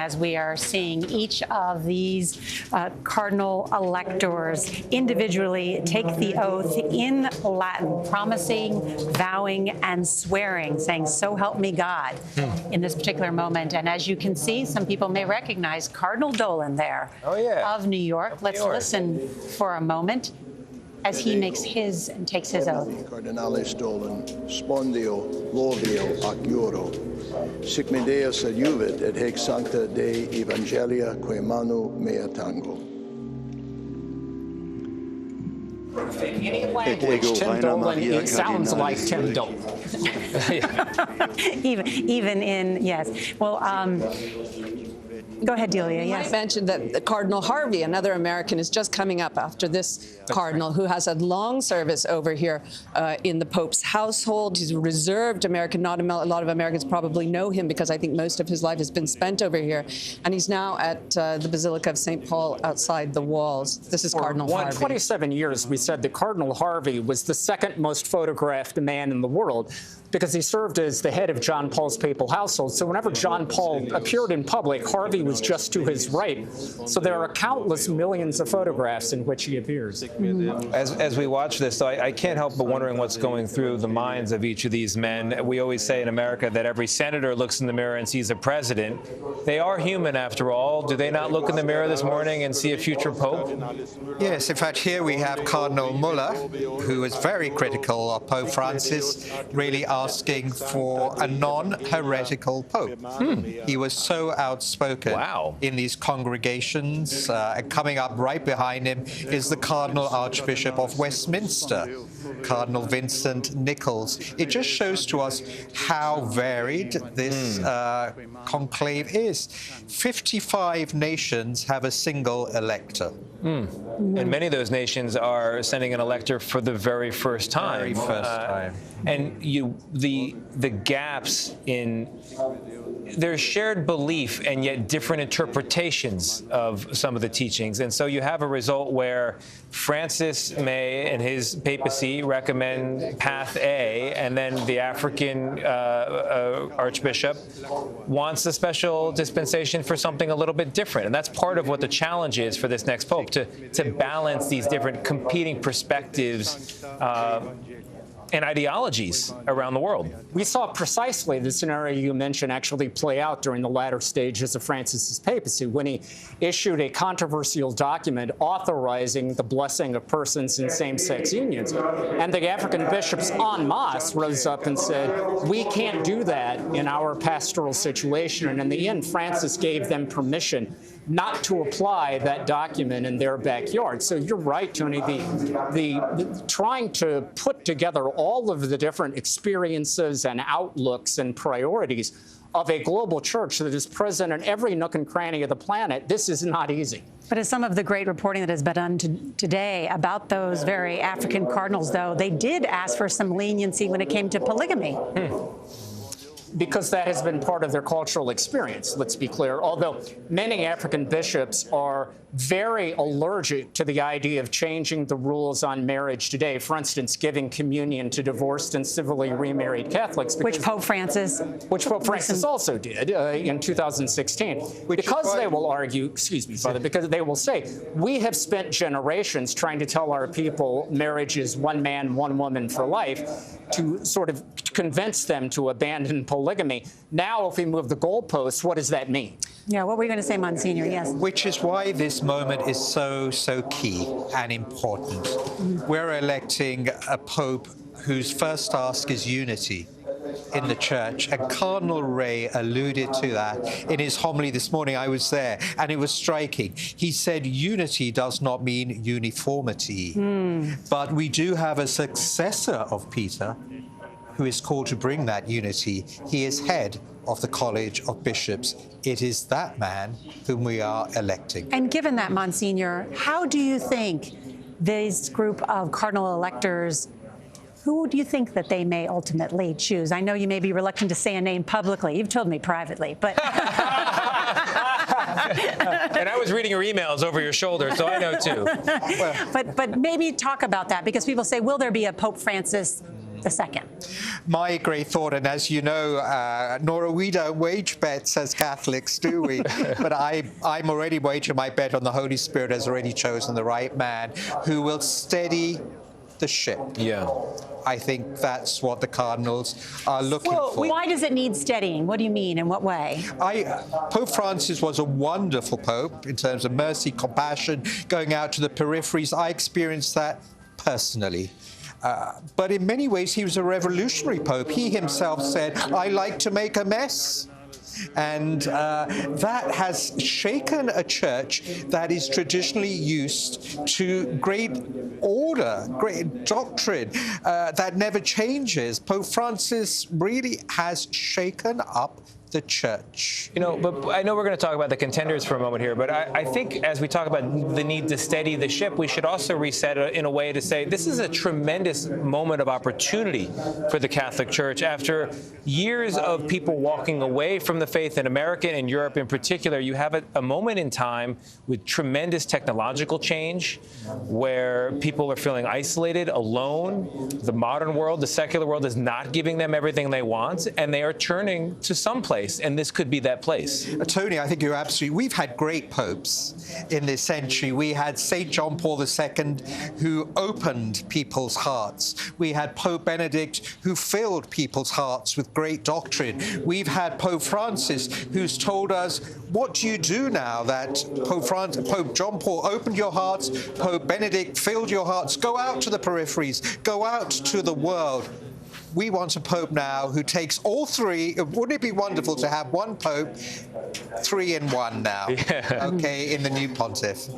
As we are seeing each of these cardinal electors individually take the oath in Latin, promising, vowing, and swearing, saying, "So help me God," in this particular moment. And as you can see, some people may recognize Cardinal Dolan there of New York. Let's listen for a moment as he makes his and takes his oath. Cardinalis Dolan, spondio, lovio, ac juro. Sic me Deus adjuvit et hic sancta Dei Evangelia quae manu mea tango. In any language, Tim Dolan, it sounds like Tim Dolan. even in, yes. Well, go ahead, Delia. Yes. I mentioned that Cardinal Harvey, another American, is just coming up after this cardinal who has a long service over here in the Pope's household. He's a reserved American. Not a lot of Americans probably know him because I think most of his life has been spent over here. And he's now at the Basilica of St. Paul outside the walls. This is Cardinal Harvey. 27 years, we said that Cardinal Harvey was the second most photographed man in the world because he served as the head of John Paul's papal household. So whenever John Paul appeared in public, Harvey was just to his right. So there are countless millions of photographs in which he appears. As we watch this, though, I can't help but wondering what's going through the minds of each of these men. We always say in America that every senator looks in the mirror and sees a president. They are human, after all. Do they not look in the mirror this morning and see a future pope? Yes, in fact, here we have Cardinal Muller, who was very critical of Pope Francis, really asking for a non-heretical pope. He was so outspoken in these congregations. Coming up right behind him is the Cardinal Archbishop of Westminster, Cardinal Vincent Nichols. It just shows to us how varied this conclave is. 55 nations have a single elector. And many of those nations are sending an elector for the very first time. And the gaps in there's shared belief and yet different interpretations of some of the teachings. And so you have a result where Francis may and his papacy recommend path A, and then the African Archbishop wants a special dispensation for something a little bit different. And that's part of what the challenge is for this next pope, to balance these different competing perspectives and ideologies around the world. We saw precisely the scenario you mentioned actually play out during the latter stages of Francis's papacy when he issued a controversial document authorizing the blessing of persons in same-sex unions. And the African bishops en masse rose up and said, we can't do that in our pastoral situation. And in the end, Francis gave them permission not to apply that document in their backyard. So you're right, Tony. The trying to put together all of the different experiences and outlooks and priorities of a global church that is present in every nook and cranny of the planet, this is not easy. But as some of the great reporting that has been done today about those very African cardinals, though, they did ask for some leniency when it came to polygamy. Because that has been part of their cultural experience, let's be clear. Although many African bishops are very allergic to the idea of changing the rules on marriage today. For instance, giving communion to divorced and civilly remarried Catholics. Which Pope Francis also did in 2016. Because they will argue, excuse me, Father, because they will say, we have spent generations trying to tell our people marriage is one man, one woman for life, to sort of convince them to abandon polygamy. Now, if we move the goalposts, what does that mean? Yeah, what were you going to say, Monsignor? Yes. Which is why this moment is so key and important. We're electing a pope whose first task is unity in the church, and Cardinal Ray alluded to that in his homily this morning. I was there, and it was striking. He said unity does not mean uniformity, but we do have a successor of Peter who is called to bring that unity. He is head of the College of Bishops. It is that man whom we are electing. And given that, Monsignor, how do you think this group of cardinal electors, who do you think that they may ultimately choose? I know you may be reluctant to say a name publicly. You've told me privately, but... And I was reading your emails over your shoulder, so I know too. But maybe talk about that, because people say, will there be a Pope Francis II. My great thought, and as you know, Nora, we don't wage bets as Catholics, do we? But I'm already wagering my bet on the Holy Spirit has already chosen the right man who will steady the ship. Yeah. I think that's what the cardinals are looking for. Why does it need steadying? What do you mean? In what way? Pope Francis was a wonderful pope in terms of mercy, compassion, going out to the peripheries. I experienced that personally. But in many ways, he was a revolutionary pope. He himself said, I like to make a mess. And that has shaken a church that is traditionally used to great order, great doctrine that never changes. Pope Francis really has shaken up the church. You know, but I know we're going to talk about the contenders for a moment here, but I think as we talk about the need to steady the ship, we should also reset in a way to say this is a tremendous moment of opportunity for the Catholic Church. After years of people walking away from the faith in America and in Europe in particular, you have a moment in time with tremendous technological change where people are feeling isolated, alone. The modern world, the secular world is not giving them everything they want, and they are turning to some place. And this could be that place. Tony, I think you're absolutely. We've had great popes in this century. We had St. John Paul II, who opened people's hearts. We had Pope Benedict, who filled people's hearts with great doctrine. We've had Pope Francis, who's told us, what do you do now that Pope John Paul opened your hearts, Pope Benedict filled your hearts? Go out to the peripheries, go out to the world. We want a pope now who takes all three. Wouldn't it be wonderful to have one pope, 3 in 1 now? Yeah. Okay, in the new pontiff.